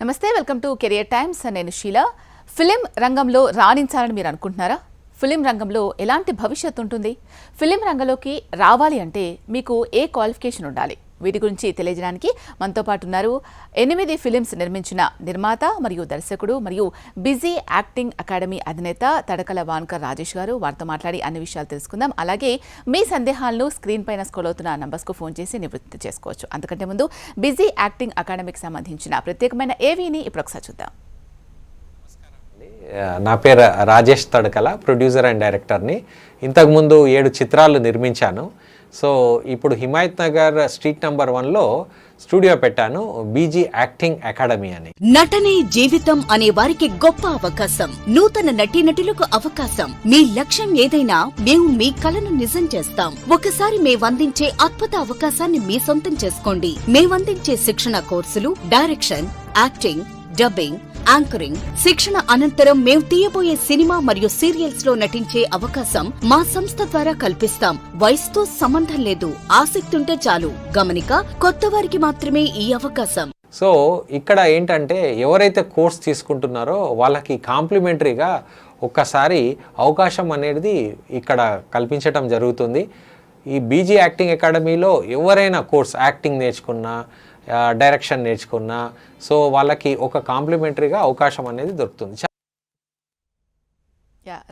నమస్తే, welcome to career times. నేను Sheela. Film రంగంలో రాణించాలని మీరు అనుకుంటున్నారా? ఫిలిం రంగంలో ఎలాంటి భవిష్యత్తు ఉంటుంది? ఫిలిం రంగంలోకి రావాలి అంటే మీకు ఏ క్వాలిఫికేషన్ ఉండాలి? వీటి గురించి తెలియజేయడానికి మనతో పాటు ఉన్నారు 8 ఫిలిమ్స్ నిర్మించిన నిర్మాత మరియు దర్శకుడు మరియు బిజీ యాక్టింగ్ అకాడమీ అధినేత తడకల వాన్కర్ రాజేష్ గారు. వారితో మాట్లాడి అన్ని విషయాలు తెలుసుకుందాం. అలాగే మీ సందేహాలను స్క్రీన్ పైన స్క్రోల్ అవుతున్న నంబర్స్కు ఫోన్ చేసి నివృత్తి చేసుకోవచ్చు. అంతకంటే ముందు బిజీ యాక్టింగ్ అకాడమీకి సంబంధించిన ప్రత్యేకమైన ఏవీని ఇప్పుడు ఒకసారి చూద్దాం. నా పేరు రాజేష్ తడకల, ప్రొడ్యూసర్ అండ్ డైరెక్టర్ని. ఇంతకుముందు 7 చిత్రాలు నిర్మించాను. సో ఇప్పుడు హిమాయత్ నగర్ స్ట్రీట్ నంబర్ 1లో స్టూడియో పెట్టాను, బీజీ యాక్టింగ్ అకాడమీ అని. నటనే జీవితం అనే వారికి గొప్ప అవకాశం, నూతన నటీనటులకు అవకాశం. మీ లక్ష్యం ఏదైనా మేము మీ కలను నిజం చేస్తాం. ఒకసారి మేమందించే అద్భుత అవకాశాన్ని మీ సొంతం చేసుకోండి. మేమందించే శిక్షణ కోర్సులు డైరెక్షన్, యాక్టింగ్, డబ్బింగ్, యాంకరింగ్. శిక్షణ అనంతరం మేము తీయబోయే సినిమా మరియు సీరియల్స్ లో నటించే అవకాశం మా సంస్థ ద్వారా కల్పిస్తాం. వయసుతో సంబంధం లేదు, ఆసక్తి ఉంటే చాలు. గమనిక, కొత్త వారికి మాత్రమే ఈ అవకాశం. సో ఇక్కడ ఏంటంటే ఎవరైతే కోర్స్ తీసుకుంటున్నారో వాళ్ళకి కాంప్లిమెంటరీగా ఒక్కసారి అవకాశం అనేది ఇక్కడ కల్పించటం జరుగుతుంది. ఈ బీజీ యాక్టింగ్ అకాడమీలో ఎవరైనా కోర్స్ యాక్టింగ్ నేర్చుకున్నా, డైరెక్షన్ నేర్చుకున్నా, సో వాళ్ళకి ఒక కాంప్లిమెంటరీగా అవకాశం అనేది దొరుకుతుంది.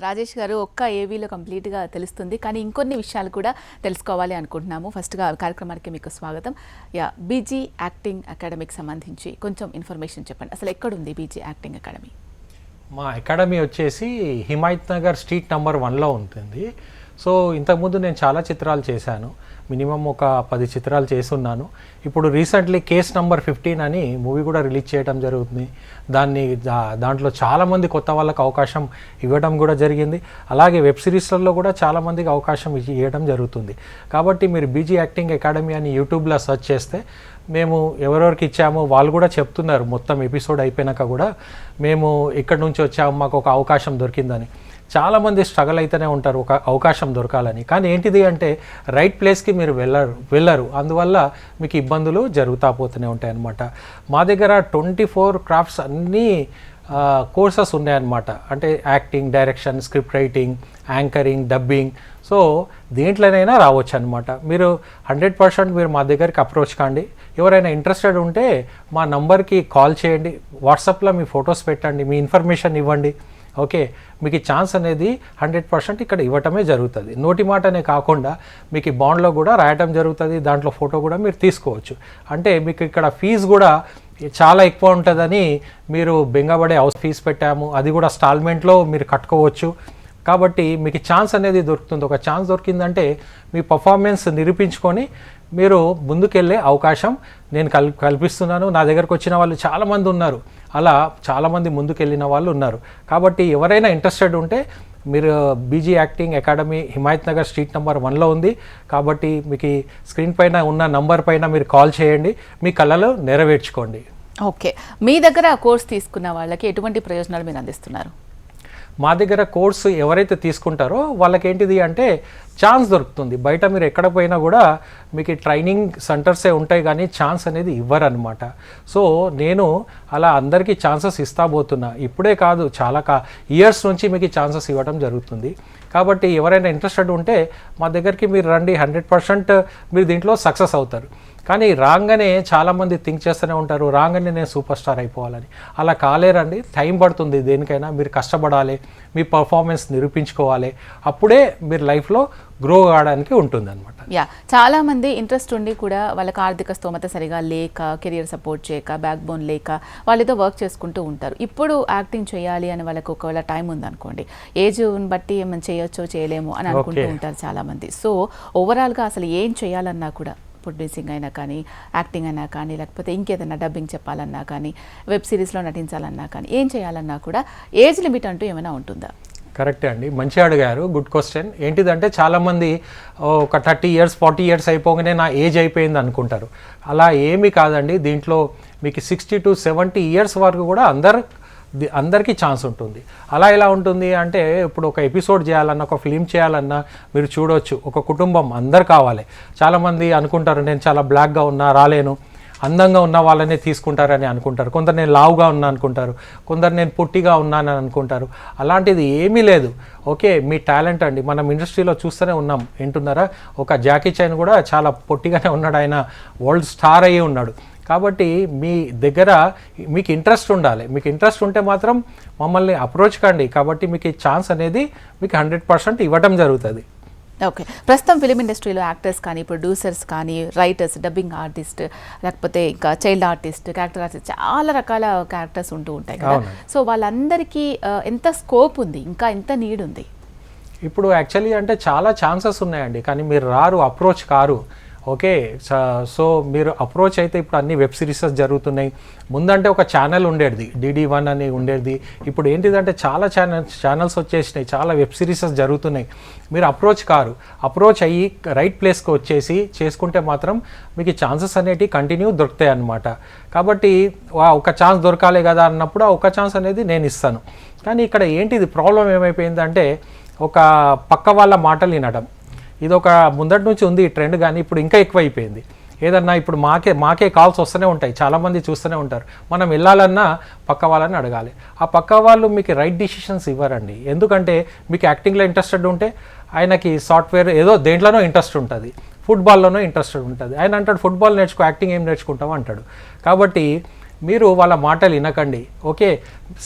రాజేష్ గారు, ఒక్క ఏవీలో కంప్లీట్గా తెలుస్తుంది, కానీ ఇంకొన్ని విషయాలు కూడా తెలుసుకోవాలి అనుకుంటున్నాము. ఫస్ట్గా కార్యక్రమానికి మీకు స్వాగతం. బీజీ యాక్టింగ్ అకాడమీకి సంబంధించి కొంచెం ఇన్ఫర్మేషన్ చెప్పండి. అసలు ఎక్కడుంది బీజీ యాక్టింగ్ అకాడమీ? మా అకాడమీ వచ్చేసి హిమాయత్ నగర్ స్ట్రీట్ నంబర్ 1లో ఉంటుంది. సో ఇంతకుముందు నేను చాలా చిత్రాలు చేశాను, మినిమం ఒక 10 చిత్రాలు చేస్తున్నాను. ఇప్పుడు రీసెంట్లీ కేస్ నంబర్ 15 అని మూవీ కూడా రిలీజ్ చేయడం జరుగుతుంది. దాంట్లో చాలామంది కొత్త వాళ్ళకి అవకాశం ఇవ్వడం కూడా జరిగింది. అలాగే వెబ్ సిరీస్లలో కూడా చాలామందికి అవకాశం ఇవ్వడం జరుగుతుంది. కాబట్టి మీరు బీజీ యాక్టింగ్ అకాడమీ అని యూట్యూబ్లో సెర్చ్ చేస్తే మేము ఎవరెవరికి ఇచ్చామో వాళ్ళు కూడా చెప్తున్నారు. మొత్తం ఎపిసోడ్ అయిపోయినాక కూడా మేము ఇక్కడి నుంచి వచ్చాము, మాకు ఒక అవకాశం దొరికిందని. చాలామంది స్ట్రగల్ అయితేనే ఉంటారు ఒక అవకాశం దొరకాలని. కానీ ఏంటిది అంటే రైట్ ప్లేస్కి మీరు వెళ్ళరు, అందువల్ల మీకు ఇబ్బందులు జరుగుతూ పోతూనే ఉంటాయి అన్నమాట. మా దగ్గర 24 క్రాఫ్ట్స్ అన్నీ కోర్సెస్ ఉన్నాయన్నమాట. అంటే acting, direction, script writing, anchoring, dubbing. So దేంట్లోనైనా రావచ్చు అనమాట. మీరు 100% మీరు మా దగ్గరికి అప్రోచ్ కాండి. ఎవరైనా ఇంట్రెస్టెడ్ ఉంటే మా నంబర్కి కాల్ చేయండి, వాట్సాప్లో మీ ఫొటోస్ పెట్టండి, మీ ఇన్ఫర్మేషన్ ఇవ్వండి. ఓకే, మీకు ఈ ఛాన్స్ అనేది 100% ఇక్కడ ఇవ్వటమే జరుగుతుంది. నోటి మాటనే కాకుండా మీకు ఈ బాండ్లో కూడా రాయటం జరుగుతుంది, దాంట్లో ఫోటో కూడా మీరు తీసుకోవచ్చు. అంటే మీకు ఇక్కడ ఫీజు కూడా చాలా ఎక్కువ ఉంటుందని మీరు బెంగపడే ఫీజు పెట్టాము, అది కూడా స్టాల్మెంట్లో మీరు కట్టుకోవచ్చు. కాబట్టి మీకు ఛాన్స్ అనేది దొరుకుతుంది. ఒక ఛాన్స్ దొరికిందంటే మీ పర్ఫార్మెన్స్ నిరూపించుకొని మీరు ముందుకెళ్ళే అవకాశం నేను కల్పిస్తున్నాను. నా దగ్గరకు వచ్చిన వాళ్ళు చాలామంది ఉన్నారు, అలా చాలామంది ముందుకెళ్ళిన వాళ్ళు ఉన్నారు. కాబట్టి ఎవరైనా ఇంట్రెస్టెడ్ ఉంటే మీరు BG acting academy Himayat Nagar street number 1లో ఉంది. కాబట్టి మీకు స్క్రీన్ పైన ఉన్న నంబర్ పైన మీరు కాల్ చేయండి, మీ కళలు నెరవేర్చుకోండి. ఓకే, మీ దగ్గర కోర్స్ తీసుకున్న వాళ్ళకి ఎటువంటి ప్రయోజనాలు మీరు అందిస్తున్నారు? మా దగ్గర కోర్సు ఎవరైతే తీసుకుంటారో వాళ్ళకి ఏంటిది అంటే ఛాన్స్ దొరుకుతుంది. బయట మీరు ఎక్కడ పోయినా కూడా మీకు ట్రైనింగ్ సెంటర్సే ఉంటాయి, కానీ ఛాన్స్ అనేది ఇవ్వరనమాట. సో నేను అలా అందరికీ ఛాన్సెస్ ఇస్తాబోతున్నా. ఇప్పుడే కాదు, చాలా ఇయర్స్ నుంచి మీకు ఛాన్సెస్ ఇవ్వడం జరుగుతుంది. కాబట్టి ఎవరైనా ఇంట్రెస్టెడ్ ఉంటే మా దగ్గరికి మీరు రండి, 100% మీరు దీంట్లో సక్సెస్ అవుతారు. కానీ రాగానే చాలామంది థింక్ చేస్తూనే ఉంటారు, రాగానే నేను సూపర్ స్టార్ అయిపోవాలని. అలా కాలేరండి, టైం పడుతుంది. దేనికైనా మీరు కష్టపడాలి, మీ పర్ఫార్మెన్స్ నిరూపించుకోవాలి, అప్పుడే మీరు లైఫ్లో గ్రో కావడానికి ఉంటుంది అనమాట. చాలామంది ఇంట్రెస్ట్ ఉండి కూడా వాళ్ళకి ఆర్థిక స్తోమత సరిగా లేక, కెరియర్ సపోర్ట్ చేయక, బ్యాక్ బోన్ లేక వాళ్ళతో వర్క్ చేసుకుంటూ ఉంటారు. ఇప్పుడు యాక్టింగ్ చేయాలి అని వాళ్ళకి ఒకవేళ టైం ఉందనుకోండి, ఏజ్ బట్టి ఏమైనా చేయొచ్చో చేయలేమో అని అనుకుంటూ ఉంటారు చాలామంది. సో ఓవరాల్గా అసలు ఏం చేయాలన్నా కూడా, ప్రొడ్యూసింగ్ అయినా కానీ, యాక్టింగ్ అయినా కానీ, లేకపోతే ఇంకేదైనా డబ్బింగ్ చెప్పాలన్నా కానీ, వెబ్ సిరీస్లో నటించాలన్నా కానీ, ఏం చేయాలన్నా కూడా ఏజ్ లిమిట్ అంటూ ఏమైనా ఉంటుందా? కరెక్టే అండి, మంచిగా అడిగారు, గుడ్ క్వశ్చన్. ఏంటిదంటే చాలామంది ఒక 30 years 40 years అయిపోగానే నా ఏజ్ అయిపోయింది అనుకుంటారు. అలా ఏమీ కాదండి. దీంట్లో మీకు 60 to 70 years వరకు కూడా అందరికీ ఛాన్స్ ఉంటుంది. అలా ఎలా ఉంటుంది అంటే, ఇప్పుడు ఒక ఎపిసోడ్ చేయాలన్నా, ఒక ఫిలిం చేయాలన్నా మీరు చూడవచ్చు, ఒక కుటుంబం అందరు కావాలి. చాలామంది అనుకుంటారు నేను చాలా బ్లాక్గా ఉన్నా రాలేను, అందంగా ఉన్న వాళ్ళనే తీసుకుంటారని అనుకుంటారు, కొందరు నేను లావుగా ఉన్నా అనుకుంటారు, కొందరు నేను పొట్టిగా ఉన్నానని అనుకుంటారు. అలాంటిది ఏమీ లేదు. ఓకే, మీ టాలెంట్ అండి. మనం ఇండస్ట్రీలో చూస్తూనే ఉన్నాం, వింటున్నారా, ఒక జాకీ చైన్ కూడా చాలా పొట్టిగానే ఉన్నాడు, ఆయన వరల్డ్ స్టార్ అయ్యి ఉన్నాడు. కాబట్టి మీ దగ్గర మీకు ఇంట్రెస్ట్ ఉండాలి. మీకు ఇంట్రెస్ట్ ఉంటే మాత్రం మమ్మల్ని అప్రోచ్ కండి. కాబట్టి మీకు ఈ ఛాన్స్ అనేది మీకు 100% ఇవ్వడం జరుగుతుంది. ఓకే, ప్రస్తుతం ఫిలిం ఇండస్ట్రీలో యాక్టర్స్ కానీ, ప్రొడ్యూసర్స్ కానీ, రైటర్స్, డబ్బింగ్ ఆర్టిస్ట్, లేకపోతే ఇంకా చైల్డ్ ఆర్టిస్ట్, క్యారెక్టర్ ఆర్టిస్ట్, చాలా రకాల క్యారెక్టర్స్ ఉంటూ ఉంటాయి కదా. సో వాళ్ళందరికీ ఎంత స్కోప్ ఉంది, ఇంకా ఎంత నీడ్ ఉంది? ఇప్పుడు యాక్చువల్లీ అంటే చాలా ఛాన్సెస్ ఉన్నాయండి, కానీ మీరు రారు, అప్రోచ్ కారు. ఓకే, సో మీరు అప్రోచ్ అయితే ఇప్పుడు అన్ని వెబ్ సిరీసెస్ జరుగుతున్నాయి. ముందంటే ఒక ఛానల్ ఉండేది, DD1 అని ఉండేది. ఇప్పుడు ఏంటిదంటే చాలా ఛానల్స్ వచ్చేసినాయి, చాలా వెబ్ సిరీసెస్ జరుగుతున్నాయి. మీరు అప్రోచ్ కారు. అప్రోచ్ అయ్యి రైట్ ప్లేస్కి వచ్చేసి చేసుకుంటే మాత్రం మీకు ఛాన్సెస్ అనేటివి కంటిన్యూ దొరుకుతాయి అన్నమాట. కాబట్టి ఒక ఛాన్స్ దొరకాలి కదా అన్నప్పుడు ఆ ఒక ఛాన్స్ అనేది నేను ఇస్తాను. కానీ ఇక్కడ ఏంటిది ప్రాబ్లం ఏమైపోయిందంటే ఒక పక్క వాళ్ళ మాటలు వినడం. ఇది ఒక ముందటి నుంచి ఉంది ఈ ట్రెండ్, కానీ ఇప్పుడు ఇంకా ఎక్కువైపోయింది. ఏదన్నా ఇప్పుడు మాకే కాల్స్ వస్తూనే ఉంటాయి, చాలామంది చూస్తూనే ఉంటారు. మనం వెళ్ళాలన్నా పక్క వాళ్ళని అడగాలి. ఆ పక్క వాళ్ళు మీకు రైట్ డిసిషన్స్ ఇవ్వరండి. ఎందుకంటే మీకు యాక్టింగ్లో ఇంట్రెస్టెడ్ ఉంటే ఆయనకి సాఫ్ట్వేర్ ఏదో దేంట్లోనో ఇంట్రెస్ట్ ఉంటుంది, ఫుట్బాల్లోనో ఇంట్రెస్టెడ్ ఉంటుంది. ఆయన అంటాడు ఫుట్బాల్ నేర్చుకో, యాక్టింగ్ ఏం నేర్చుకుంటాం అంటాడు. కాబట్టి మీరు వాళ్ళ మాటలు వినకండి. ఓకే,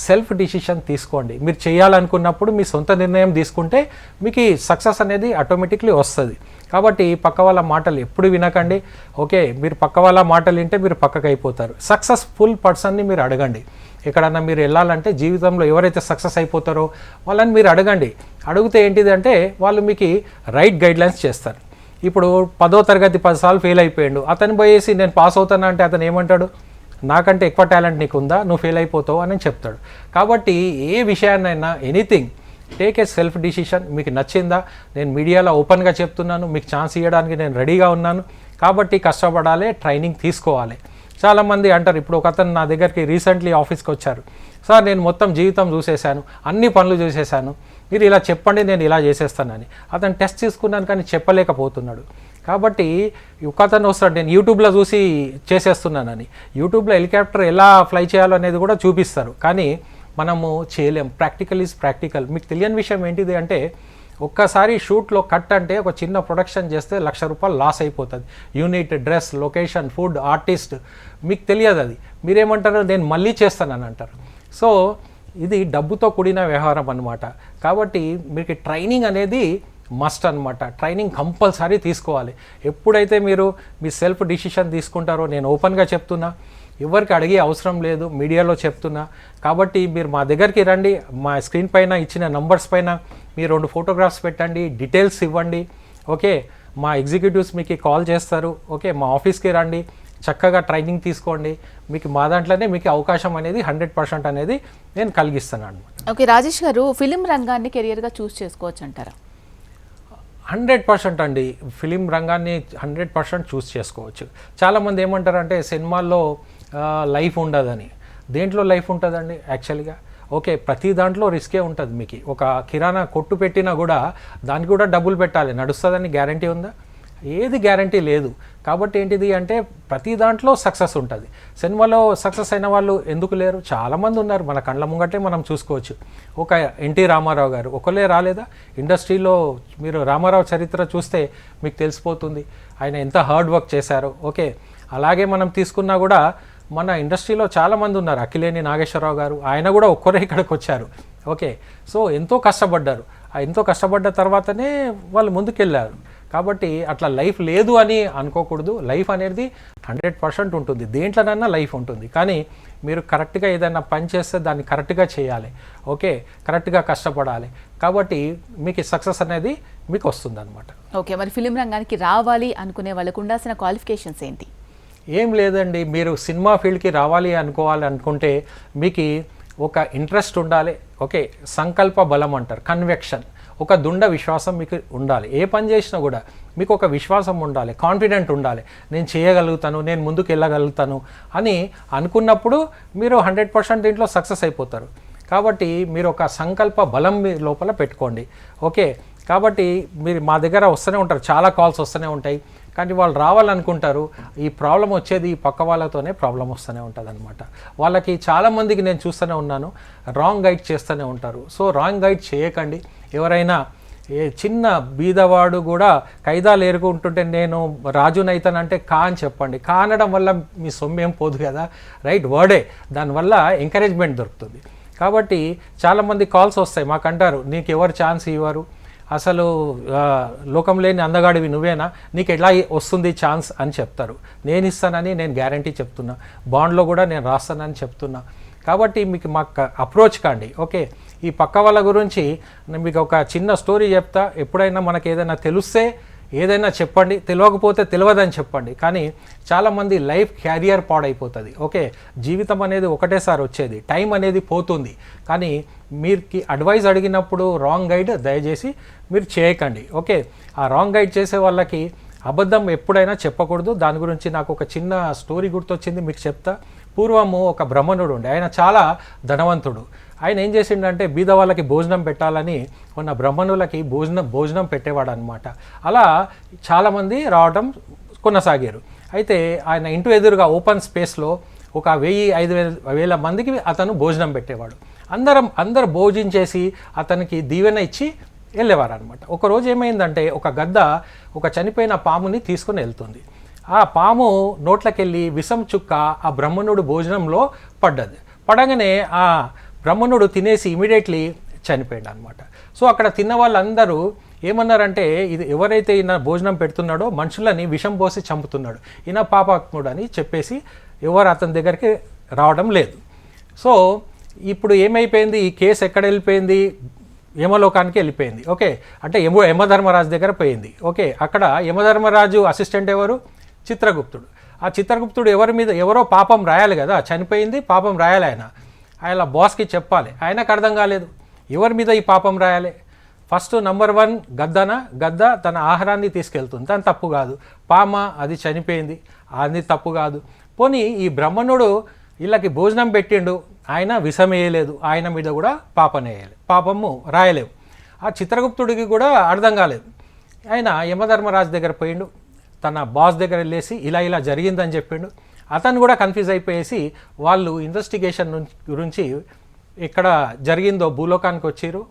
సెల్ఫ్ డిసిషన్ తీసుకోండి. మీరు చేయాలనుకున్నప్పుడు మీ సొంత నిర్ణయం తీసుకుంటే మీకు సక్సెస్ అనేది ఆటోమేటిక్లీ వస్తుంది. కాబట్టి పక్క వాళ్ళ మాటలు ఎప్పుడు వినకండి. ఓకే, మీరు పక్క వాళ్ళ మాటలు వింటే మీరు పక్కకు అయిపోతారు. సక్సెస్ఫుల్ పర్సన్ని మీరు అడగండి. ఎక్కడన్నా మీరు వెళ్ళాలంటే జీవితంలో ఎవరైతే సక్సెస్ అయిపోతారో వాళ్ళని మీరు అడగండి. అడిగితే ఏంటిది అంటే వాళ్ళు మీకు రైట్ గైడ్లైన్స్ చేస్తారు. ఇప్పుడు 10వ తరగతి 10 సార్లు ఫెయిల్ అయిపోయాడు, అతను పోయేసి నేను పాస్ అవుతాను అంటే అతను ఏమంటాడు, నాకంటే ఎక్కువ టాలెంట్ నీకు ఉందా, నువ్వు ఫెయిల్ అయిపోతావు అని చెప్తాడు. కాబట్టి ఏ విషయాన్నైనా anything take a self decision. మీకు నచ్చిందా, నేను మీడియాలో ఓపెన్గా చెప్తున్నాను, మీకు ఛాన్స్ ఇవ్వడానికి నేను రెడీగా ఉన్నాను. కాబట్టి కష్టపడాలి, ట్రైనింగ్ తీసుకోవాలి. చాలామంది అంటారు, ఇప్పుడు ఒక అతను నా దగ్గరికి రీసెంట్లీ ఆఫీస్కి వచ్చారు, సార్ నేను మొత్తం జీవితం చూసేశాను, అన్ని పనులు చూసేశాను, మీరు ఇలా చెప్పండి నేను ఇలా చేసేస్తానని. అతను టెస్ట్ తీసుకున్నాను కానీ చెప్పలేకపోతున్నాడు. కాబట్టి ఒక అతను వస్తాడు, నేను యూట్యూబ్లో చూసి చేసేస్తున్నానని. యూట్యూబ్లో హెలికాప్టర్ ఎలా ఫ్లై చేయాలో అనేది కూడా చూపిస్తారు, కానీ మనము చేయలేం. Practical is practical. మీకు తెలియని విషయం ఏంటిది అంటే ఒక్కసారి షూట్లో కట్ అంటే ఒక చిన్న ప్రొడక్షన్ చేస్తే ₹1,00,000 లాస్ అయిపోతుంది. Unit, dress, location, food, artist, మీకు తెలియదు. అది మీరేమంటారు, నేను మళ్ళీ చేస్తానని అంటారు. సో ఇది డబ్బుతో కూడిన వ్యవహారం అన్నమాట. కాబట్టి మీకు ట్రైనింగ్ అనేది మస్ట్ అనమాట. ట్రైనింగ్ కంపల్సరీ తీసుకోవాలి. ఎప్పుడైతే మీరు మీ సెల్ఫ్ డిసిషన్ తీసుకుంటారో, నేను ఓపెన్గా చెప్తున్నా, ఎవరికి అడిగే అవసరం లేదు, మీడియాలో చెప్తున్నా. కాబట్టి మీరు మా దగ్గరికి రండి, మా స్క్రీన్ పైన ఇచ్చిన నంబర్స్ పైన మీరు 2 ఫోటోగ్రాఫ్స్ పెట్టండి, డీటెయిల్స్ ఇవ్వండి. ఓకే, మా ఎగ్జిక్యూటివ్స్ మీకు కాల్ చేస్తారు. ఓకే, మా ఆఫీస్కి రండి, చక్కగా ట్రైనింగ్ తీసుకోండి. మీకు మా దాంట్లోనే మీకు అవకాశం అనేది 100% అనేది నేను కలిగిస్తాను అనమాట. ఓకే, రాజేష్ గారు, ఫిలిం రంగాన్ని కెరియర్గా చూస్ చేసుకోవచ్చు అంటారా? 100% అండి. ఫిలిం రంగాన్ని 100% చూస్ చేసుకోవచ్చు. చాలామంది ఏమంటారంటే సినిమాల్లో లైఫ్ ఉండదని. దేంట్లో లైఫ్ ఉంటుందండి యాక్చువల్గా? ఓకే, ప్రతి దాంట్లో రిస్కే ఉంటుంది. మీకు ఒక కిరాణా కొట్టు పెట్టినా కూడా దానికి కూడా డబ్బులు పెట్టాలి, నడుస్తుందని గ్యారంటీ ఉందా? ఏది గ్యారంటీ లేదు. కాబట్టి ఏంటిది అంటే ప్రతి దాంట్లో సక్సెస్ ఉంటుంది. సినిమాలో సక్సెస్ అయిన వాళ్ళు ఎందుకు లేరు? చాలామంది ఉన్నారు, మన కళ్ళ ముంగటే మనం చూసుకోవచ్చు. ఒక ఎన్టీ రామారావు గారు ఒకళ్ళే రాలేదా ఇండస్ట్రీలో? మీరు రామారావు చరిత్ర చూస్తే మీకు తెలిసిపోతుంది ఆయన ఎంత హార్డ్ వర్క్ చేశారో. ఓకే, అలాగే మనం తీసుకున్నా కూడా మన ఇండస్ట్రీలో చాలామంది ఉన్నారు. అక్కినేని నాగేశ్వరరావు గారు, ఆయన కూడా ఒక్కరే ఇక్కడికి వచ్చారు. ఓకే, సో ఎంతో కష్టపడ్డారు. ఎంతో కష్టపడ్డ తర్వాతనే వాళ్ళు ముందుకెళ్ళారు. కాబట్టి అట్లా లైఫ్ లేదు అని అనుకోకూడదు. లైఫ్ అనేది 100% ఉంటుంది, దేంట్లోనైనా లైఫ్ ఉంటుంది. కానీ మీరు కరెక్ట్గా ఏదైనా పని చేస్తే దాన్ని కరెక్ట్గా చేయాలి. ఓకే, కరెక్ట్గా కష్టపడాలి. కాబట్టి మీకు సక్సెస్ అనేది మీకు వస్తుంది అనమాట. ఓకే, మరి ఫిలిం రంగానికి రావాలి అనుకునే వాళ్ళకు ఉండాల్సిన క్వాలిఫికేషన్స్ ఏంటి? ఏం లేదండి, మీరు సినిమా ఫీల్డ్కి రావాలి అనుకుంటే మీకు ఒక ఇంట్రెస్ట్ ఉండాలి. ఓకే, సంకల్ప బలం అంటారు, కన్విక్షన్, ఒక దుండ విశ్వాసం మీకు ఉండాలి. ఏ పని చేసినా కూడా మీకు ఒక విశ్వాసం ఉండాలి, కాన్ఫిడెంట్ ఉండాలి. నేను చేయగలుగుతాను, నేను ముందుకు వెళ్ళగలుగుతాను అని అనుకున్నప్పుడు మీరు 100% దీంట్లో సక్సెస్ అయిపోతారు. కాబట్టి మీరు ఒక సంకల్ప బలం మీ లోపల పెట్టుకోండి. ఓకే, కాబట్టి మీరు మా దగ్గర వస్తూనే ఉంటారు, చాలా కాల్స్ వస్తూనే ఉంటాయి. కానీ వాళ్ళు రావాలనుకుంటారు, ఈ ప్రాబ్లం వచ్చేది ఈ పక్క వాళ్ళతోనే ప్రాబ్లం వస్తూనే ఉంటుంది అనమాట. వాళ్ళకి చాలామందికి నేను చూస్తూనే ఉన్నాను, రాంగ్ గైడ్ చేస్తూనే ఉంటారు. సో రాంగ్ గైడ్ చేయకండి. ఎవరైనా ఏ చిన్న బీదవాడు కూడా కైదాలు ఏరుకుంటుంటే నేను రాజునైతానంటే కా అని చెప్పండి. కా అనడం వల్ల మీ సొమ్మేం పోదు కదా, రైట్ వర్డే, దానివల్ల ఎంకరేజ్మెంట్ దొరుకుతుంది. కాబట్టి చాలామంది కాల్స్ వస్తాయి, మాకంటారు నీకు ఎవరు ఛాన్స్ ఇవ్వరు, అసలు లోకం లేని అందగాడివి నువ్వేనా, నీకు ఎట్లా వస్తుంది ఛాన్స్ అని చెప్తారు. నేను ఇస్తానని నేను గ్యారంటీ చెప్తున్నా, బాండ్లో కూడా నేను రాస్తానని చెప్తున్నా. కాబట్టి మీకు మాకు అప్రోచ్ కాండి. ఓకే, ఈ పక్క వాళ్ళ గురించి నేను మీకు ఒక చిన్న స్టోరీ చెప్తా. ఎప్పుడైనా మనకు ఏదైనా తెలిస్తే ఏదైనా చెప్పండి, తెలియకపోతే తెలియదని చెప్పండి. కానీ చాలామంది లైఫ్ క్యారియర్ పాడైపోతుంది. ఓకే, జీవితం అనేది ఒకటేసారి వచ్చేది, టైం అనేది పోతుంది. కానీ మీరుకి అడ్వైస్ అడిగినప్పుడు రాంగ్ గైడ్ దయచేసి మీరు చేయకండి. ఓకే, ఆ రాంగ్ గైడ్ చేసే వాళ్ళకి అబద్ధం ఎప్పుడైనా చెప్పకూడదు. దాని గురించి నాకు ఒక చిన్న స్టోరీ గుర్తొచ్చింది, మీకు చెప్తా. పూర్వము ఒక బ్రాహ్మణుడు ఉండే, ఆయన చాలా ధనవంతుడు. ఆయన ఏం చేసిండంటే బీద వాళ్ళకి భోజనం పెట్టాలని ఉన్న బ్రాహ్మణులకి భోజనం పెట్టేవాడు అనమాట. అలా చాలామంది రావడం కొనసాగారు. అయితే ఆయన ఇంటి ఎదురుగా ఓపెన్ స్పేస్లో ఒక 1000-5000 మందికి అతను భోజనం పెట్టేవాడు. అందరు భోజించేసి అతనికి దీవెన ఇచ్చి వెళ్ళేవారు అనమాట. ఒకరోజు ఏమైందంటే ఒక గద్ద ఒక చనిపోయిన పాముని తీసుకుని వెళ్తుంది. ఆ పాము నోట్లకెళ్ళి విషం చుక్క ఆ బ్రాహ్మణుడు భోజనంలో పడగానే ఆ బ్రాహ్మణుడు తినేసి ఇమీడియట్లీ చనిపోయాడు అనమాట. సో అక్కడ తిన్న వాళ్ళందరూ ఏమన్నారంటే, ఇది ఎవరైతే ఈయన భోజనం పెడుతున్నాడో మనుషులని విషం పోసి చంపుతున్నాడు, ఈయన పాపాత్ముడు అని చెప్పేసి ఎవరు అతని దగ్గరికి రావడం లేదు. సో ఇప్పుడు ఏమైపోయింది, ఈ కేసు ఎక్కడ వెళ్ళిపోయింది, యమలోకానికి వెళ్ళిపోయింది. ఓకే, అంటే యమధర్మరాజు దగ్గర పోయింది. ఓకే, అక్కడ యమధర్మరాజు అసిస్టెంట్ ఎవరు, చిత్రగుప్తుడు. ఆ చిత్రగుప్తుడు ఎవరో పాపం రాయాలి కదా, చనిపోయింది పాపం రాయాలి, ఆయన బాస్కి చెప్పాలి. ఆయనకు అర్థం కాలేదు ఎవరి మీద ఈ పాపం రాయాలి. ఫస్ట్ నంబర్ 1 గద్ద తన ఆహారాన్ని తీసుకెళ్తుంది, తను తప్పు కాదు. పామ అది చనిపోయింది, అది తప్పు కాదు. పోనీ ఈ బ్రాహ్మణుడు వీళ్ళకి భోజనం పెట్టిండు, ఆయన విషం వేయలేదు, ఆయన మీద కూడా పాపము రాయలేవు. ఆ చిత్రగుప్తుడికి కూడా అర్థం కాలేదు. ఆయన యమధర్మరాజు దగ్గర పోయిండు, తన బాస్ దగ్గర వెళ్ళేసి ఇలా జరిగిందని చెప్పిండు. అతను కూడా కన్ఫ్యూజ్ అయిపోయేసి వాళ్ళు ఇన్వెస్టిగేషన్ గురించి ఇక్కడ జరిగిందో భూలోకానికి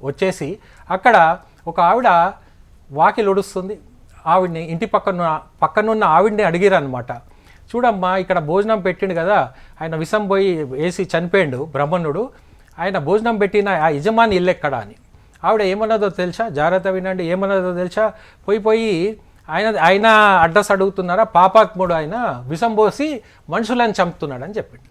వచ్చేసి అక్కడ ఒక ఆవిడ వాకిలు ఉడుస్తుంది. ఆవిడ్ని ఇంటి పక్కనున్న ఆవిడ్ని అడిగిరు అనమాట, చూడమ్మా ఇక్కడ భోజనం పెట్టిండు కదా, ఆయన విషం పోయి వేసి చనిపోయిండు బ్రాహ్మణుడు, ఆయన భోజనం పెట్టిన ఆ యజమాని ఇల్లు ఎక్కడ అని. ఆవిడ ఏమన్నదో తెలుసా, జాగ్రత్త వినండి, ఏమన్నదో తెలుసా, పోయి ఆయన అడ్రస్ అడుగుతున్నారా, పాపాత్ముడు ఆయన విషం పోసి మనుషులను చంపుతున్నాడు అని చెప్పిండు.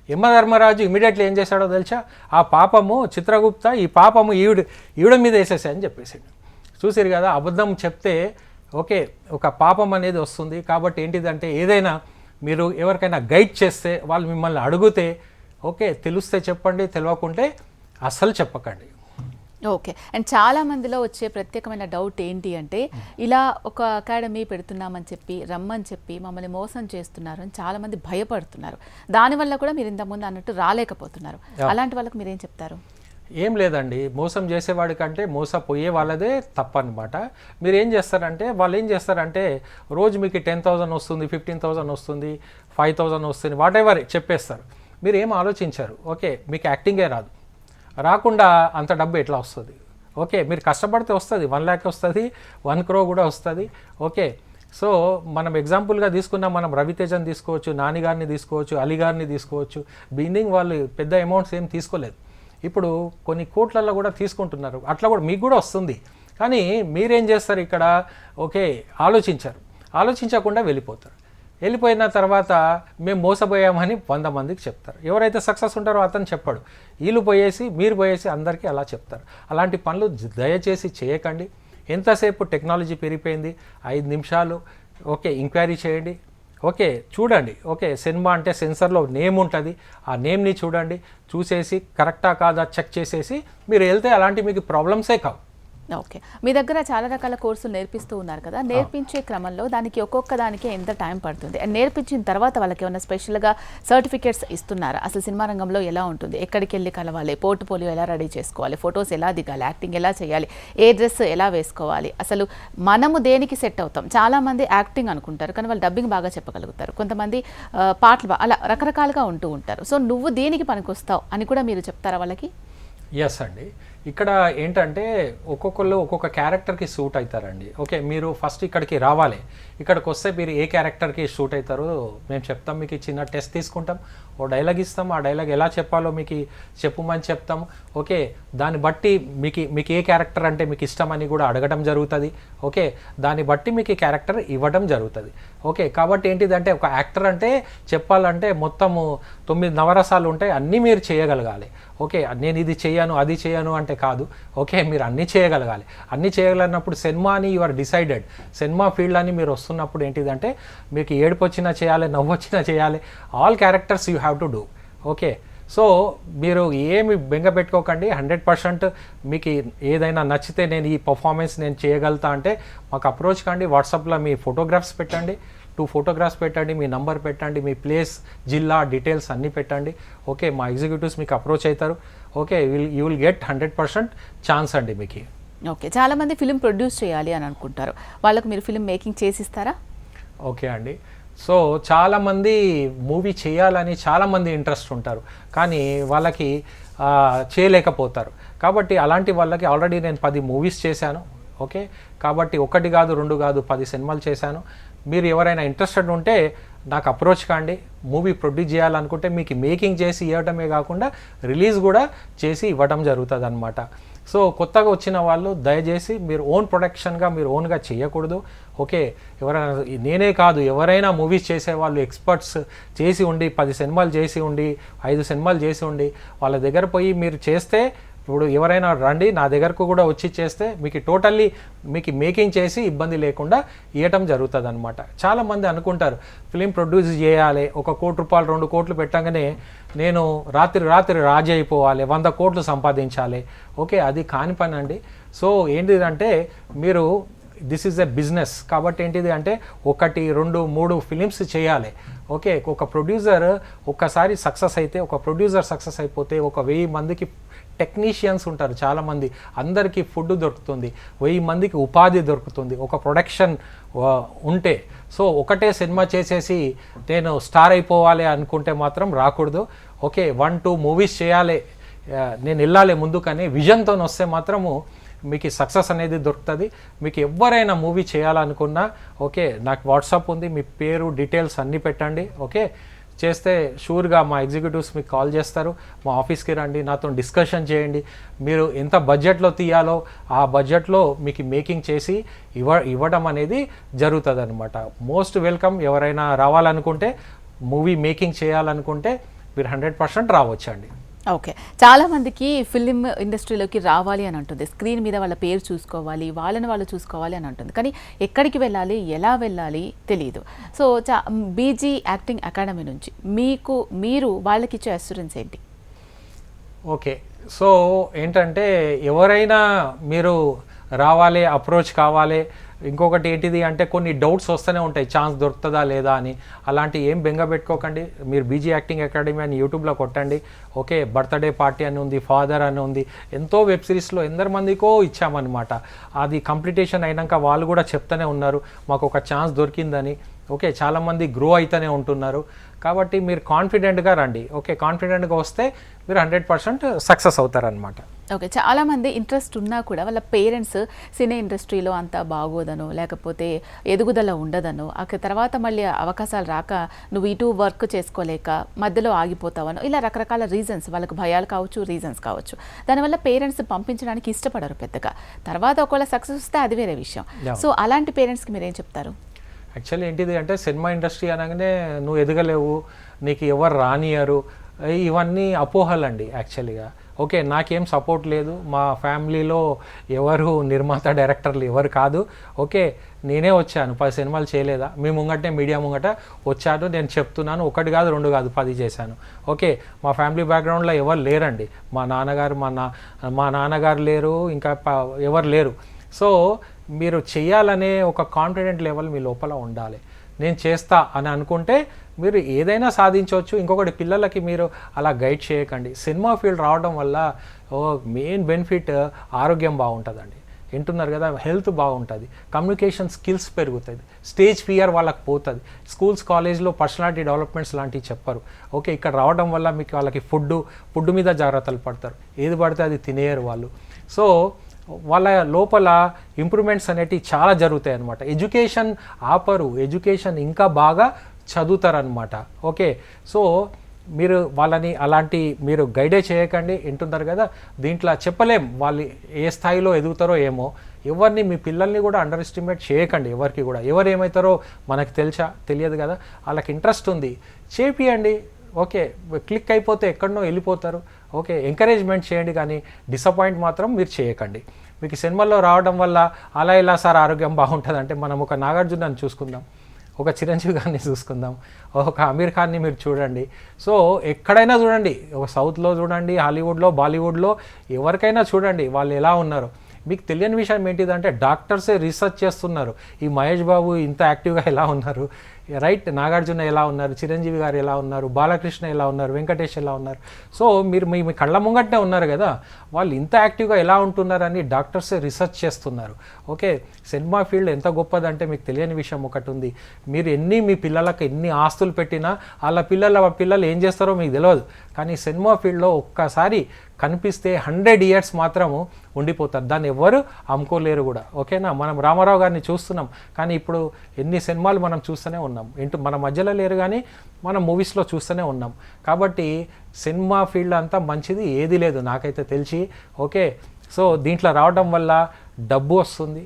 యమధర్మరాజు ఇమీడియట్లీ ఏం చేశాడో తెలుసా, ఆ పాపము చిత్రగుప్త ఈ పాపము ఈవిడ మీద వేసేసాయని చెప్పేసాడు. చూసారు కదా, అబద్ధం చెప్తే ఓకే ఒక పాపం అనేది వస్తుంది. కాబట్టి ఏంటిదంటే ఏదైనా మీరు ఎవరికైనా గైడ్ చేస్తే వాళ్ళు మిమ్మల్ని అడిగితే ఓకే తెలిస్తే చెప్పండి, తెలియకుంటే అస్సలు చెప్పకండి. ఓకే, అండ్ చాలా మందిలో వచ్చే ప్రత్యేకమైన డౌట్ ఏంటి అంటే, ఇలా ఒక అకాడమీ పెడుతున్నామని చెప్పి రమ్మని చెప్పి మమ్మల్ని మోసం చేస్తున్నారు అని చాలా మంది భయపడుతున్నారు. దానివల్ల కూడా మీరు ఇంతకుముందు అన్నట్టు రాలేకపోతున్నారు. అలాంటి వాళ్ళకి మీరేం చెప్తారు? ఏం లేదండి, మోసం చేసేవాడి కంటే మోసపోయే వాళ్ళదే తప్పనమాట. మీరు ఏం చేస్తారంటే, వాళ్ళు ఏం చేస్తారంటే రోజు మీకు 10,000 వస్తుంది, 15,000 వస్తుంది, 5,000 వస్తుంది, వాట్ ఎవర్ చెప్పేస్తారు. మీరు ఏం ఆలోచించారు. ఓకే, మీకు యాక్టింగే రాకుండా అంత డబ్బు ఎట్లా వస్తుంది? ఓకే, మీరు కష్టపడితే వస్తుంది, 1 lakh వస్తుంది, 1 crore కూడా వస్తుంది. ఓకే, సో మనం ఎగ్జాంపుల్గా తీసుకున్నా, మనం రవితేజని తీసుకోవచ్చు, నాని గారిని తీసుకోవచ్చు, అలీ గారిని తీసుకోవచ్చు. బిగినింగ్ వాళ్ళు పెద్ద అమౌంట్స్ ఏం తీసుకోలేదు, ఇప్పుడు కొన్ని కోట్లలో కూడా తీసుకుంటున్నారు. అట్లా కూడా మీకు కూడా వస్తుంది. కానీ మీరేం చేస్తారు ఇక్కడ, ఓకే ఆలోచించకుండా వెళ్ళిపోయిన తర్వాత మేము మోసపోయామని 100 మందికి చెప్తారు. ఎవరైతే సక్సెస్ ఉంటారో అతను చెప్పాడు, మీరు పోయేసి అందరికీ అలా చెప్తారు. అలాంటి పనులు దయచేసి చేయకండి. ఎంతసేపు టెక్నాలజీ పెరిగిపోయింది, 5 నిమిషాలు ఓకే ఎంక్వైరీ చేయండి, ఓకే చూడండి. ఓకే, సినిమా అంటే సెన్సర్లో నేమ్ ఉంటుంది, ఆ నేమ్ని చూడండి, చూసేసి కరెక్టా కాదా చెక్ చేసేసి మీరు వెళ్తే అలాంటి మీకు ప్రాబ్లమ్సే కావు. ఓకే, మీ దగ్గర చాలా రకాల కోర్సులు నేర్పిస్తూ ఉన్నారు కదా, నేర్పించే క్రమంలో దానికి ఒక్కొక్క దానికి ఎంత టైం పడుతుంది అండ్ నేర్పించిన తర్వాత వాళ్ళకి ఏమైనా స్పెషల్గా సర్టిఫికేట్స్ ఇస్తున్నారా? అసలు సినిమా రంగంలో ఎలా ఉంటుంది, ఎక్కడికి వెళ్ళి కలవాలి, పోర్ట్ఫోలియో ఎలా రెడీ చేసుకోవాలి, ఫొటోస్ ఎలా దిగాలి, యాక్టింగ్ ఎలా చేయాలి, ఏ డ్రెస్ ఎలా వేసుకోవాలి, అసలు మనము దేనికి సెట్ అవుతాం? చాలామంది యాక్టింగ్ అనుకుంటారు కానీ వాళ్ళు డబ్బింగ్ బాగా చెప్పగలుగుతారు, కొంతమంది పాటలు అలా రకరకాలుగా ఉంటూ ఉంటారు. సో నువ్వు దేనికి పనికొస్తావు అని కూడా మీరు చెప్తారా వాళ్ళకి? ఎస్ అండి, ఇక్కడ ఏంటంటే ఒక్కొక్కళ్ళు ఒక్కొక్క క్యారెక్టర్కి సూట్ అవుతారండి. ఓకే, మీరు ఫస్ట్ ఇక్కడికి రావాలి, ఇక్కడికి వస్తే మీరు ఏ క్యారెక్టర్కి సూట్ అవుతారో మేము చెప్తాం. మీకు చిన్న టెస్ట్ తీసుకుంటాం, ఓ డైలాగ్ ఇస్తాం, ఆ డైలాగ్ ఎలా చెప్పాలో మీకు చెప్పమని చెప్తాం. ఓకే, దాన్ని బట్టి మీకు ఏ క్యారెక్టర్ అంటే మీకు ఇష్టమని కూడా అడగడం జరుగుతుంది. ఓకే, దాన్ని బట్టి మీకు క్యారెక్టర్ ఇవ్వడం జరుగుతుంది. ఓకే, కాబట్టి ఏంటిదంటే ఒక యాక్టర్ అంటే చెప్పాలంటే మొత్తము 9 నవరసాలు ఉంటాయి, అన్నీ మీరు చేయగలగాలి. ఓకే, నేను ఇది చేయను అది చేయను అంటే కాదు. ఓకే, మీరు అన్నీ చేయగలగాలి. అన్నీ చేయగలిగినప్పుడు సినిమా అని యు ఆర్ డిసైడెడ్. సినిమా ఫీల్డ్ అని మీరు వస్తున్నప్పుడు ఏంటిదంటే మీకు ఏడుపు వచ్చినా చేయాలి, నవ్వు వచ్చినా చేయాలి, all characters you have to do. Okay, so మీరు ఏమి బెంగ పెట్టుకోకండి. 100% మీకు ఏదైనా నచ్చితే నేను ఈ పర్ఫార్మెన్స్ నేను చేయగలుగుతా అంటే మాకు అప్రోచ్ కండి. వాట్సాప్లో మీ ఫోటోగ్రాఫ్స్ పెట్టండి, 2 ఫోటోగ్రాఫ్స్ పెట్టండి, మీ నంబర్ పెట్టండి, మీ ప్లేస్, జిల్లా డీటెయిల్స్ అన్నీ పెట్టండి. ఓకే, మా ఎగ్జిక్యూటివ్స్ మీకు అప్రోచ్ అవుతారు. Okay, you will get 100% chance అండి మీకు. ఓకే, చాలామంది ఫిలిం ప్రొడ్యూస్ చేయాలి అని అనుకుంటారు, వాళ్ళకు మీరు ఫిలిం మేకింగ్ చేసిస్తారా? ఓకే అండి, సో చాలామంది మూవీ చేయాలని చాలామంది ఇంట్రెస్ట్ ఉంటారు కానీ వాళ్ళకి చేయలేకపోతారు. కాబట్టి అలాంటి వాళ్ళకి ఆల్రెడీ నేను 10 మూవీస్ చేశాను. ఓకే, కాబట్టి 1 కాదు 2 కాదు 10 సినిమాలు చేశాను. మీరు ఎవరైనా ఇంట్రెస్టెడ్ ఉంటే నాకు అప్రోచ్ కాండి. మూవీ ప్రొడ్యూస్ చేయాలనుకుంటే మీకు మేకింగ్ చేసి ఇవ్వడమే కాకుండా రిలీజ్ కూడా చేసి ఇవ్వడం జరుగుతుంది అనమాట. సో కొత్తగా వచ్చిన వాళ్ళు దయచేసి మీరు ఓన్ ప్రొడక్షన్గా మీరు ఓన్గా చేయకూడదు. ఓకే, ఎవరైనా నేనే కాదు ఎవరైనా మూవీస్ చేసే వాళ్ళు ఎక్స్పర్ట్స్ చేసి ఉండి 10 సినిమాలు చేసి ఉండి 5 సినిమాలు చేసి ఉండి వాళ్ళ దగ్గర పోయి మీరు చేస్తే, ఇప్పుడు ఎవరైనా రండి నా దగ్గరకు కూడా వచ్చి చేస్తే మీకు టోటల్లీ మీకు మేకింగ్ చేసి ఇబ్బంది లేకుండా ఇవ్వటం జరుగుతుంది అనమాట. చాలామంది అనుకుంటారు ఫిలిం ప్రొడ్యూస్ చేయాలి, 1 కోటి రూపాయలు 2 కోట్లు పెట్టగానే నేను రాత్రి రాజీ అయిపోవాలి, 100 కోట్లు సంపాదించాలి. ఓకే, అది కాని పని అండి. సో ఏంటిదంటే మీరు దిస్ ఈజ్ ఎ బిజినెస్. కాబట్టి ఏంటిది అంటే 1, 2, 3 ఫిలిమ్స్ చేయాలి. ఓకే, ఒక ప్రొడ్యూసర్ ఒక్కసారి సక్సెస్ అయితే, ఒక ప్రొడ్యూసర్ సక్సెస్ అయిపోతే 1000 మందికి టెక్నీషియన్స్ ఉంటారు చాలామంది, అందరికీ ఫుడ్ దొరుకుతుంది, 1000 మందికి ఉపాధి దొరుకుతుంది ఒక ప్రొడక్షన్ ఉంటే. సో ఒకటే సినిమా చేసేసి నేను స్టార్ అయిపోవాలి అనుకుంటే మాత్రం రాకూడదు. ఓకే, 1-2 మూవీస్ చేయాలి, నేను వెళ్ళాలి ముందుకని విజన్తో వస్తే మాత్రము మీకు సక్సెస్ అనేది దొరుకుతుంది. మీకు ఎవరైనా మూవీ చేయాలనుకున్నా ఓకే నాకు వాట్సాప్ ఉంది, మీ పేరు డీటెయిల్స్ అన్నీ పెట్టండి. ఓకే, చేస్తే షూర్గా మా ఎగ్జిక్యూటివ్స్ మీకు కాల్ చేస్తారు. మా ఆఫీస్కి రండి, నాతో డిస్కషన్ చేయండి. మీరు ఎంత బడ్జెట్లో తీయాలో ఆ బడ్జెట్లో మీకు మేకింగ్ చేసి ఇవ్వడం అనేది జరుగుతుంది అనమాట. Most welcome. ఎవరైనా రావాలనుకుంటే మూవీ మేకింగ్ చేయాలనుకుంటే మీరు 100% రావచ్చండి. ఓకే, చాలామందికి ఫిలిం ఇండస్ట్రీలోకి రావాలి అని అంటుంది, స్క్రీన్ మీద వాళ్ళ పేరు చూసుకోవాలి, వాళ్ళని వాళ్ళు చూసుకోవాలి అని అంటుంది, కానీ ఎక్కడికి వెళ్ళాలి ఎలా వెళ్ళాలి తెలియదు. సో బీజీ యాక్టింగ్ అకాడమీ నుంచి మీరు వాళ్ళకి ఇచ్చే అష్యూరెన్స్ ఏంటి? ఓకే, సో ఏంటంటే ఎవరైనా మీరు రావాలి, అప్రోచ్ కావాలి. ఇంకొకటి ఏంటిది అంటే కొన్ని డౌట్స్ వస్తూనే ఉంటాయి, ఛాన్స్ దొరుకుతుందా లేదా అని. అలాంటి ఏం బెంగ పెట్టుకోకండి. మీరు బీజీ యాక్టింగ్ అకాడమీ అని యూట్యూబ్లో కొట్టండి. ఓకే, బర్త్డే పార్టీ అని ఉంది, ఫాదర్ అని ఉంది, ఎంతో వెబ్ సిరీస్లో ఎందరు మందికో ఇచ్చామన్నమాట. అది కంప్లీటేషన్ అయినాక వాళ్ళు కూడా చెప్తూనే ఉన్నారు మాకు ఒక ఛాన్స్ దొరికిందని. ఓకే, చాలామంది గ్రో అవుతూనే ఉంటున్నారు. కాబట్టి మీరు కాన్ఫిడెంట్గా రండి. ఓకే, కాన్ఫిడెంట్గా వస్తే మీరు 100% సక్సెస్ అవుతారనమాట. ఓకే, చాలామంది ఇంట్రెస్ట్ ఉన్నా కూడా వాళ్ళ పేరెంట్స్ సినీ ఇండస్ట్రీలో అంతా బాగోదను, లేకపోతే ఎదుగుదల ఉండదను, ఆ తర్వాత మళ్ళీ అవకాశాలు రాక నువ్వు ఇటు వర్క్ చేసుకోలేక మధ్యలో ఆగిపోతావను, ఇలా రకరకాల రీజన్స్, వాళ్ళకు భయాలు కావచ్చు, రీజన్స్ కావచ్చు. దానివల్ల పేరెంట్స్ పంపించడానికి ఇష్టపడరు పెద్దగా. తర్వాత ఒకవేళ సక్సెస్ వస్తే అది వేరే విషయం. సో అలాంటి పేరెంట్స్కి మీరు ఏం చెప్తారు? యాక్చువల్లీ ఏంటిది అంటే సినిమా ఇండస్ట్రీ అనగానే నువ్వు ఎదగలేవు, నీకు ఎవరు రానియరు, ఇవన్నీ అపోహలండి యాక్చువల్గా. ఓకే, నాకేం సపోర్ట్ లేదు, మా ఫ్యామిలీలో ఎవరు నిర్మాత డైరెక్టర్లు ఎవరు కాదు, ఓకే నేనే వచ్చాను, 10 సినిమాలు చేయలేదా, మీ ముంగటే మీడియా ముంగట వచ్చాను, నేను చెప్తున్నాను, 1 కాదు 2 కాదు 10 చేశాను. ఓకే, మా ఫ్యామిలీ బ్యాక్గ్రౌండ్లో ఎవరు లేరండి, మా నాన్నగారు లేరు, ఇంకా ఎవరు లేరు. సో మీరు చేయాలనే ఒక కాన్ఫిడెంట్ లెవెల్ మీ లోపల ఉండాలి. నేను చేస్తా అని అనుకుంటే మీరు ఏదైనా సాధించవచ్చు. ఇంకొకటి, పిల్లలకి మీరు అలా గైడ్ చేయకండి. సినిమా ఫీల్డ్ రావడం వల్ల మెయిన్ బెనిఫిట్ ఆరోగ్యం బాగుంటుందండి, వింటున్నారు కదా, హెల్త్ బాగుంటుంది, కమ్యూనికేషన్ స్కిల్స్ పెరుగుతుంది, స్టేజ్ ఫియర్ వాళ్ళకి పోతుంది. స్కూల్స్ కాలేజ్లో పర్సనాలిటీ డెవలప్మెంట్స్ లాంటివి చెప్పరు. ఓకే, ఇక్కడ రావడం వల్ల మీకు వాళ్ళకి ఫుడ్ మీద జాగ్రత్తలు పడతారు, ఏది పడితే అది తినేయరు వాళ్ళు. సో వాళ్ళ లోపల ఇంప్రూవ్మెంట్స్ అనేటివి చాలా జరుగుతాయి అన్నమాట. ఎడ్యుకేషన్ ఆపరు, ఎడ్యుకేషన్ ఇంకా బాగా చదువుతారనమాట. ఓకే, సో మీరు వాళ్ళని అలాంటి మీరు గైడే చేయకండి, వింటున్నారు కదా. దీంట్లో చెప్పలేం వాళ్ళు ఏ స్థాయిలో ఎదుగుతారో ఏమో. ఎవరిని, మీ పిల్లల్ని కూడా అండర్ ఎస్టిమేట్ చేయకండి. ఎవరికి కూడా ఎవరు ఏమవుతారో మనకు తెలియదు కదా. వాళ్ళకి ఇంట్రెస్ట్ ఉంది, చేపియండి. ఓకే, క్లిక్ అయిపోతే ఎక్కడనో వెళ్ళిపోతారు. ఓకే, ఎంకరేజ్మెంట్ చేయండి, కానీ డిసప్పాయింట్ మాత్రం మీరు చేయకండి. మీకు సినిమాల్లో రావడం వల్ల అలా ఇలా సార్ ఆరోగ్యం బాగుంటుంది అంటే, మనం ఒక నాగార్జునని చూసుకుందాం, ఒక చిరంజీవి గారిని చూసుకుందాం, ఒక అమీర్ ఖాన్ని మీరు చూడండి. సో ఎక్కడైనా చూడండి, ఒక సౌత్లో చూడండి, హాలీవుడ్లో, బాలీవుడ్లో, ఎవరికైనా చూడండి వాళ్ళు ఎలా ఉన్నారు. మీకు తెలియని విషయం ఏంటిదంటే డాక్టర్సే రీసెర్చ్ చేస్తున్నారు, ఈ మహేష్ బాబు ఇంత యాక్టివ్గా ఎలా ఉన్నారు, రైట్, నాగార్జున ఎలా ఉన్నారు, చిరంజీవి గారు ఎలా ఉన్నారు, బాలకృష్ణ ఎలా ఉన్నారు, వెంకటేష్ ఎలా ఉన్నారు. సో మీరు మీ కళ్ళ ముంగట్నే ఉన్నారు కదా, వాళ్ళు ఇంత యాక్టివ్గా ఎలా ఉంటున్నారని డాక్టర్సే రీసెర్చ్ చేస్తున్నారు. ఓకే, సినిమా ఫీల్డ్ ఎంత గొప్పదంటే మీకు తెలియని విషయం ఒకటి ఉంది. మీరు మీ పిల్లలకు ఎన్ని ఆస్తులు పెట్టినా వాళ్ళ పిల్లలు ఏం చేస్తారో మీకు తెలియదు. కానీ సినిమా ఫీల్డ్లో ఒక్కసారి కనిపిస్తే 100 years మాత్రము ఉండిపోతారు, దాన్ని ఎవరు అమ్ముకోలేరు కూడా. ఓకేనా, మనం రామారావు గారిని చూస్తున్నాం, కానీ ఇప్పుడు ఎన్ని సినిమాలు మనం చూస్తూనే ఉన్నాం. మన మధ్యలో లేరు కానీ మనం మూవీస్లో చూస్తూనే ఉన్నాం. కాబట్టి సినిమా ఫీల్డ్ అంతా మంచిది ఏది లేదు నాకైతే తెలిసి. ఓకే, సో దీంట్లో రావడం వల్ల డబ్బు వస్తుంది,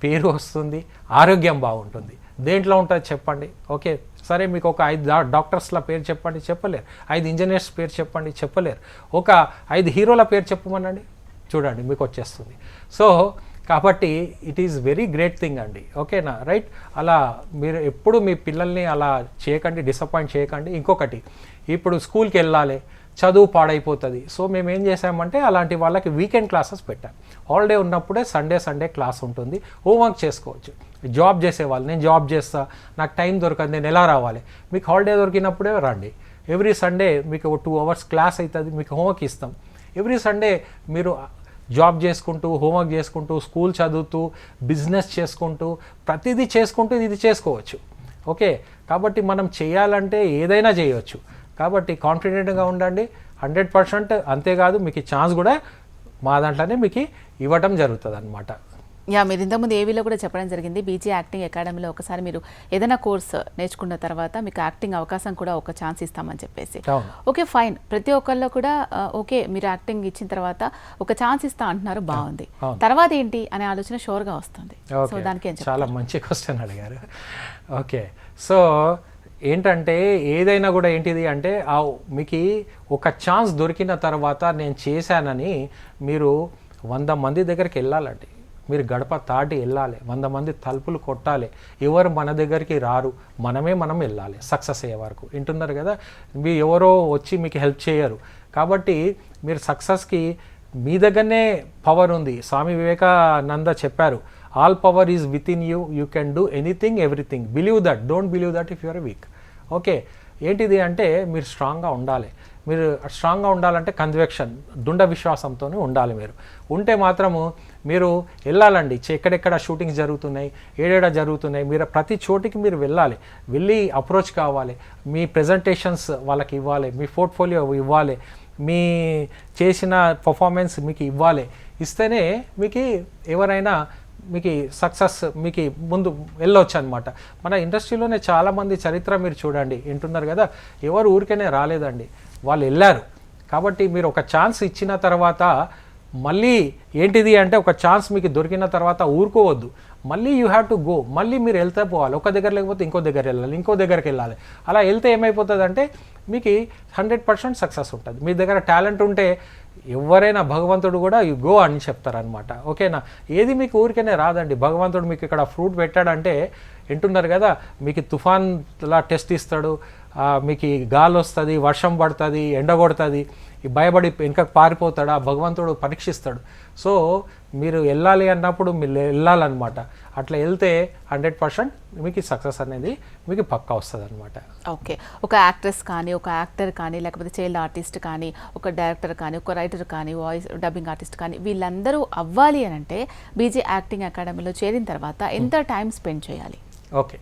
పేరు వస్తుంది, ఆరోగ్యం బాగుంటుంది. దేంట్లో ఉంటుంది చెప్పండి. ఓకే, సరే మీకు ఒక 5 డాక్టర్స్ల పేరు చెప్పండి, చెప్పలేరు. 5 ఇంజనీర్స్ పేరు చెప్పండి, చెప్పలేరు. ఒక 5 హీరోల పేరు చెప్పమనండి, చూడండి మీకు వచ్చేస్తుంది. సో కాబట్టి it is very great thing అండి. ఓకేనా, రైట్. అలా మీరు ఎప్పుడు మీ పిల్లల్ని అలా చేయకండి, డిసప్పాయింట్ చేయకండి. ఇంకొకటి, ఇప్పుడు స్కూల్కి వెళ్ళాలి, చదువు పాడైపోతుంది. సో మేము ఏం చేసామంటే అలాంటి వాళ్ళకి వీకెండ్ క్లాసెస్ పెట్టాం. హాలిడే ఉన్నప్పుడే సండే క్లాస్ ఉంటుంది, హోంవర్క్ చేసుకోవచ్చు. జాబ్ చేసేవాళ్ళు, నేను జాబ్ చేస్తా, నాకు టైం దొరకదు, నేను ఎలా రావాలి, మీకు హాలిడే దొరికినప్పుడే రండి. ఎవ్రీ సండే మీకు 2 hours క్లాస్ అవుతుంది, మీకు హోంవర్క్ ఇస్తాం. ఎవ్రీ సండే మీరు జాబ్ చేసుకుంటూ, హోంవర్క్ చేసుకుంటూ, స్కూల్ చదువుతూ, బిజినెస్ చేసుకుంటూ, ప్రతిదీ చేసుకుంటూ ఇది చేసుకోవచ్చు. ఓకే, కాబట్టి మనం చేయాలంటే ఏదైనా చేయవచ్చు. కాబట్టి కాన్ఫిడెంట్గా ఉండండి 100%. అంతేకాదు మీకు ఛాన్స్ కూడా మా దాంట్లోనే మీకు ఇవ్వటం జరుగుతుంది అన్నమాట. మీరు ఇంతకుముందు ఏవీలో కూడా చెప్పడం జరిగింది, బీజీ యాక్టింగ్ అకాడమీలో ఒకసారి మీరు ఏదైనా కోర్స్ నేర్చుకున్న తర్వాత మీకు యాక్టింగ్ అవకాశం కూడా ఒక ఛాన్స్ ఇస్తామని చెప్పేసి. Okay, fine. ప్రతి ఒక్కళ్ళు కూడా ఓకే మీరు యాక్టింగ్ ఇచ్చిన తర్వాత ఒక ఛాన్స్ ఇస్తా అంటున్నారు, బాగుంది. తర్వాత ఏంటి అనే ఆలోచన షోర్గా వస్తుంది. సో దానికి చాలా మంచి క్వశ్చన్ అడిగారు. ఓకే, సో ఏంటంటే ఏదైనా కూడా ఏంటిది అంటే మీకు ఒక ఛాన్స్ దొరికిన తర్వాత నేను చేశానని మీరు 100 మంది దగ్గరికి వెళ్ళాలండి. మీరు గడప దాటి వెళ్ళాలి, 100 మంది తలుపులు కొట్టాలి. ఎవరు మన దగ్గరికి రారు, మనం వెళ్ళాలి సక్సెస్ అయ్యే వరకు. వింటున్నారు కదా, మీ ఎవరో వచ్చి మీకు హెల్ప్ చేయరు. కాబట్టి మీరు సక్సెస్కి మీ దగ్గరనే పవర్ ఉంది. స్వామి వివేకానంద చెప్పారు, all power is within you, you can do anything everything. Believe that, don't believe that if you are weak. Okay, ఏంటిది అంటే మీరు స్ట్రాంగ్గా ఉండాలి. మీరు స్ట్రాంగ్గా ఉండాలంటే కన్విక్షన్, దృఢ విశ్వాసంతోనే ఉండాలి. మీరు ఉంటే మాత్రము మీరు వెళ్ళాలండి. ఎక్కడెక్కడ షూటింగ్స్ జరుగుతున్నాయి, ఏడేడ జరుగుతున్నాయి, మీరు ప్రతి చోటికి మీరు వెళ్ళి అప్రోచ్ కావాలి. మీ ప్రెజెంటేషన్స్ వాళ్ళకి ఇవ్వాలి, మీ పోర్ట్ఫోలియో ఇవ్వాలి, మీ చేసిన పర్ఫార్మెన్స్ మీకు ఇవ్వాలి. ఇస్తేనే మీకు ఎవరైనా మీకు సక్సెస్ మీకు ముందు వెళ్ళొచ్చు అనమాట. మన ఇండస్ట్రీలోనే చాలామంది చరిత్ర మీరు చూడండి, వింటున్నారు కదా, ఎవరు ఊరికనే రాలేదండి, వాళ్ళు వెళ్ళారు. కాబట్టి మీరు ఒక ఛాన్స్ ఇచ్చిన తర్వాత మళ్ళీ ఏంటిది అంటే ఒక ఛాన్స్ మీకు దొరికిన తర్వాత ఊరుకోవద్దు. మళ్ళీ యూ హ్యావ్ టు గో, మళ్ళీ మీరు వెళ్తే పోవాలి, ఒక దగ్గర లేకపోతే ఇంకో దగ్గర వెళ్ళాలి, ఇంకో దగ్గరికి వెళ్ళాలి. అలా వెళ్తే ఏమైపోతుంది అంటే మీకు 100% సక్సెస్ ఉంటుంది. మీ దగ్గర టాలెంట్ ఉంటే ఎవరైనా భగవంతుడు కూడా యు గో అని చెప్తారనమాట. ఓకేనా, ఏది మీకు ఊరికనే రాదండి. భగవంతుడు మీకు ఇక్కడ ఫ్రూట్ పెట్టాడంటే వింటున్నారు కదా, మీకు తుఫాన్లా టెస్ట్ ఇస్తాడు, మీకు గాలి వస్తుంది, వర్షం పడుతుంది, ఎండ కొడుతుంది, భయపడి వెనకకు పారిపోతాడు, ఆ భగవంతుడు పరీక్షిస్తాడు. సో మీరు వెళ్ళాలి అన్నప్పుడు మీరు వెళ్ళాలన్నమాట. అట్లా వెళ్తే 100% మీకు సక్సెస్ అనేది మీకు పక్కా వస్తుంది అనమాట. ఓకే, ఒక యాక్ట్రెస్ కానీ, ఒక యాక్టర్ కానీ, లేకపోతే చైల్డ్ ఆర్టిస్ట్ కానీ, ఒక డైరెక్టర్ కానీ, ఒక రైటర్ కానీ, వాయిస్ డబ్బింగ్ ఆర్టిస్ట్ కానీ, వీళ్ళందరూ అవ్వాలి అని అంటే బీజీ యాక్టింగ్ అకాడమీలో చేరిన తర్వాత ఎంత టైం స్పెండ్ చేయాలి? ఓకే,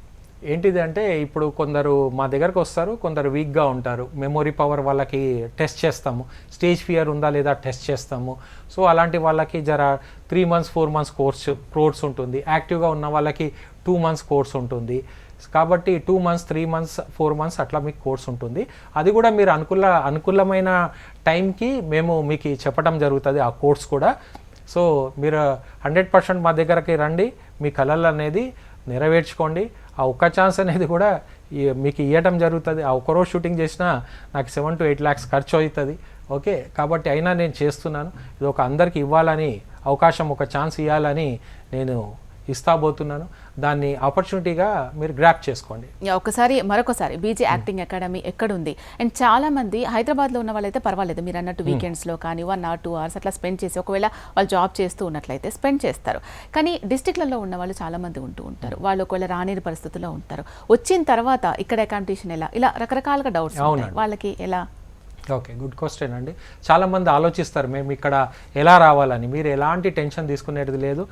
ఏంటిది అంటే ఇప్పుడు కొందరు మా దగ్గరకు వస్తారు, కొందరు వీక్గా ఉంటారు. మెమొరీ పవర్ వాళ్ళకి టెస్ట్ చేస్తాము, స్టేజ్ ఫియర్ ఉందా లేదా టెస్ట్ చేస్తాము. సో అలాంటి వాళ్ళకి జర 3 months 4 months కోర్స్ ఉంటుంది. యాక్టివ్గా ఉన్న వాళ్ళకి 2 months కోర్స్ ఉంటుంది. కాబట్టి 2 months 3 months 4 months అట్లా మీకు కోర్స్ ఉంటుంది. అది కూడా మీరు అనుకూలమైన టైంకి మేము మీకు చెప్పడం జరుగుతుంది ఆ కోర్స్ కూడా. సో మీరు 100% మా దగ్గరకి రండి, మీ కళలు అనేది నెరవేర్చుకోండి. ఆ ఒక్క ఛాన్స్ అనేది కూడా మీకు ఇవ్వటం జరుగుతుంది. ఆ ఒక్కరోజు షూటింగ్ చేసినా నాకు 7 to 8 lakhs ఖర్చు అవుతుంది. ఓకే, కాబట్టి అయినా నేను చేస్తున్నాను. ఇది ఒక అందరికి ఇవ్వాలని, అవకాశం ఒక ఛాన్స్ ఇవ్వాలని నేను ఇస్తాబోతున్నాను. దాన్ని ఆపర్చునిటీగా మీరు గ్రాప్ చేసుకోండి. మరొకసారి బీజీ యాక్టింగ్ అకాడమీ ఎక్కడుంది? అండ్ చాలా మంది హైదరాబాద్లో ఉన్న వాళ్ళైతే పర్వాలేదు, మీరు అన్నట్టు వీకెండ్స్లో కానీ 1 or 2 hours అట్లా స్పెండ్ చేసి, ఒకవేళ వాళ్ళు జాబ్ చేస్తూ ఉన్నట్లయితే స్పెండ్ చేస్తారు. కానీ డిస్ట్రిక్ట్లలో ఉన్న వాళ్ళు చాలా మంది ఉంటూ ఉంటారు, వాళ్ళు ఒకవేళ రాని పరిస్థితుల్లో ఉంటారు. వచ్చిన తర్వాత ఇక్కడ అకామిడేషన్ ఎలా, ఇలా రకరకాలుగా డౌట్స్ వాళ్ళకి ఎలా? ఓకే, గుడ్ క్వశ్చన్ అండి. చాలామంది ఆలోచిస్తారు మేము ఇక్కడ ఎలా రావాలని. మీరు ఎలాంటి టెన్షన్ తీసుకునేది లేదు.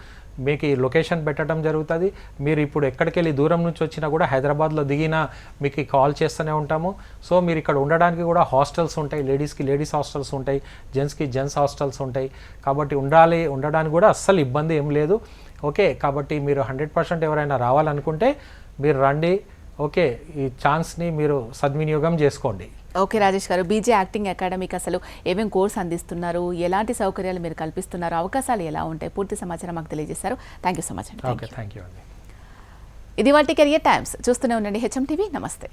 మీకు ఈ లొకేషన్ పెట్టడం జరుగుతుంది. మీరు ఇప్పుడు ఎక్కడికి వెళ్ళి దూరం నుంచి వచ్చినా కూడా హైదరాబాద్లో దిగినా మీకు కాల్ చేస్తూనే ఉంటాము. సో మీరు ఇక్కడ ఉండడానికి కూడా హాస్టల్స్ ఉంటాయి, లేడీస్కి లేడీస్ హాస్టల్స్ ఉంటాయి, జెంట్స్కి జెంట్స్ హాస్టల్స్ ఉంటాయి. కాబట్టి ఉండడానికి కూడా అస్సలు ఇబ్బంది ఏం లేదు. ఓకే, కాబట్టి మీరు 100% ఎవరైనా రావాలనుకుంటే మీరు రండి. ఓకే, ఈ ఛాన్స్ని మీరు సద్వినియోగం చేసుకోండి. ఓకే రాజేష్ గారు, బీజీ యాక్టింగ్ అకాడమీకి అసలు ఏమేమి కోర్స్ అందిస్తున్నారు, ఎలాంటి సౌకర్యాలు మీరు కల్పిస్తున్నారు, అవకాశాలు ఎలా ఉంటాయి, పూర్తి సమాచారం మాకు తెలియజేశారు. థ్యాంక్ యూ సో మచ్ అండి. ఓకే, థ్యాంక్ యూ అండి. ఇది వాటి కెరియర్ టైమ్స్. చూస్తూనే ఉండండి HM TV. నమస్తే.